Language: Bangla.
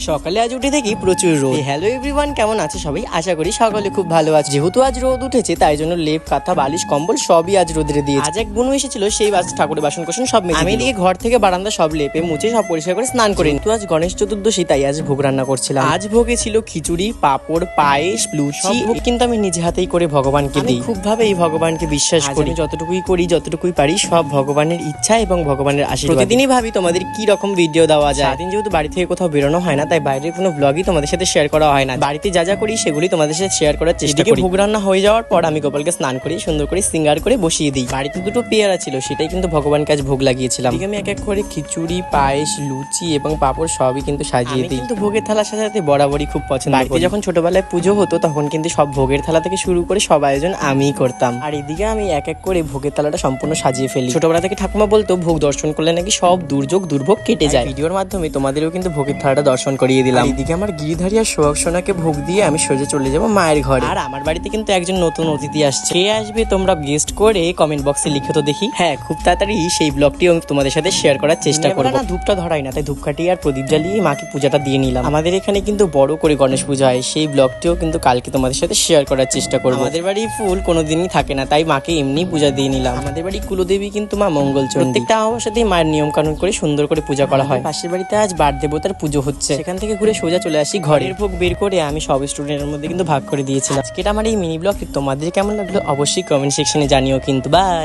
সকালে আজ উঠে দেখি প্রচুর রোদ। হ্যালো এভরিওয়ান, কেমন আছে সবাই? আশা করি সকলে খুব ভালো আছে। যেহেতু আজ রোদ উঠেছে তাই জন্য লেপ, কাঁথা, বালিশ, কম্বল সবই আজ রোদে দিয়ে। আজ এক বোনু এসেছিল, সেই আজ ঠাকুরের বাসন কোসন সব মেজে। আমি এদিকে ঘর থেকে বারান্দা সব লেপে মুছে সব পরিষ্কার করে স্নান করি। তো আজ গণেশ চতুর্দশী, তাই আজ ভোগ রান্না করছিলাম। আজ ভোগে ছিল খিচুড়ি, পাঁপড়, পায়েস, লুচি। কিন্তু আমি নিজে হাতেই করে ভগবানকে দিই। খুব ভাবে এই ভগবানকে বিশ্বাস করি। যতটুকুই করি, যতটুকুই পারি, সব ভগবানের ইচ্ছা এবং ভগবানের আশীর্বাদ। প্রতিদিনই ভাবি তোমাদের কি রকম ভিডিও দেওয়া যায়। সারাদিন যেহেতু বাড়ি থেকে কোথাও বেরোনো হয় না, তাই বাইরের কোনো ব্লগই তোমাদের সাথে শেয়ার করা হয় না। বাড়িতে যা যা করি সেগুলি তোমাদের সাথে শেয়ার করার চেষ্টা করি। ভোগ রান্না হয়ে যাওয়ার পর আমি গোপালকে স্নান করি, সুন্দর করে সিঙ্গার করে বসিয়ে দিই। বাড়িতে দুটো পেয়ারা ছিল, সেটাই কিন্তু ভগবানকে আজ ভোগ লাগিয়েছিলাম। আমি এক এক করে খিচুড়ি, পায়েস, লুচি এবং পাঁপড় সবই কিন্তু সাজিয়ে দিই। কিন্তু ভোগের থালা সাজাতে বরাবরই খুব পছন্দ করি। যখন ছোটবেলায় পুজো হতো তখন কিন্তু সব ভোগের থালা থেকে শুরু করে সব আয়োজন আমিই করতাম। আর এদিকে আমি এক এক করে ভোগের থালাটা সম্পূর্ণ সাজিয়ে ফেলি। ছোটবেলা থেকে ঠাকুমা বলতো ভোগ দর্শন করলে নাকি সব দুর্যোগ দুর্ভোগ কেটে যায়। ভিডিওর মাধ্যমে তোমাদেরও কিন্তু ভোগের থালাটা দর্শন করিয়ে দিলাম। এদিকে আমার গিরিধারী আর সোহাগ সোনাকে ভোগ দিয়ে আমি সোজা চলে যাবো মায়ের ঘরে। আর আমার বাড়িতে কিন্তু একজন নতুন অতিথি আসছে। কে আসবে তোমরা গেস্ট করে কমেন্ট বক্সে লিখে তো দেখি। হ্যাঁ, খুব তাড়াতাড়ি সেই ব্লগটিও আমি তোমাদের সাথে শেয়ার করার চেষ্টা করবো। না, ধূপটা ধরাই না, তাই ধূপকাঠি আর প্রদীপ জ্বালিয়ে মাকে পূজাটা দিয়ে নিলাম। আমাদের এখানে কিন্তু বড় করে গণেশ পূজা হয়, সেই ব্লগটিও কিন্তু কালকে তোমাদের সাথে শেয়ার করার চেষ্টা করবো। আমাদের বাড়ি ফুল কোনোদিনই থাকে না, তাই মাকে এমনি পূজা দিয়ে নিলাম। আমাদের বাড়ি কুলদেবী কিন্তু মা মঙ্গলচণ্ডী। প্রত্যেকটা অমাবস্যাতেই মায়ের নিয়ম কানুন করে সুন্দর করে পূজা করা হয়। পাশের বাড়িতে আজ বার দেবতার পুজো হচ্ছে, সেখান থেকে ঘুরে সোজা চলে আসি ঘরের ভোগ বের করে আমি সব স্টুডেন্টের মধ্যে কিন্তু ভাগ করে দিয়েছিলাম। আজকে আমার এই মিনি ব্লগ তোমাদের কেমন লাগলো অবশ্যই কমেন্ট সেকশনে জানিও কিন্তু। বাই।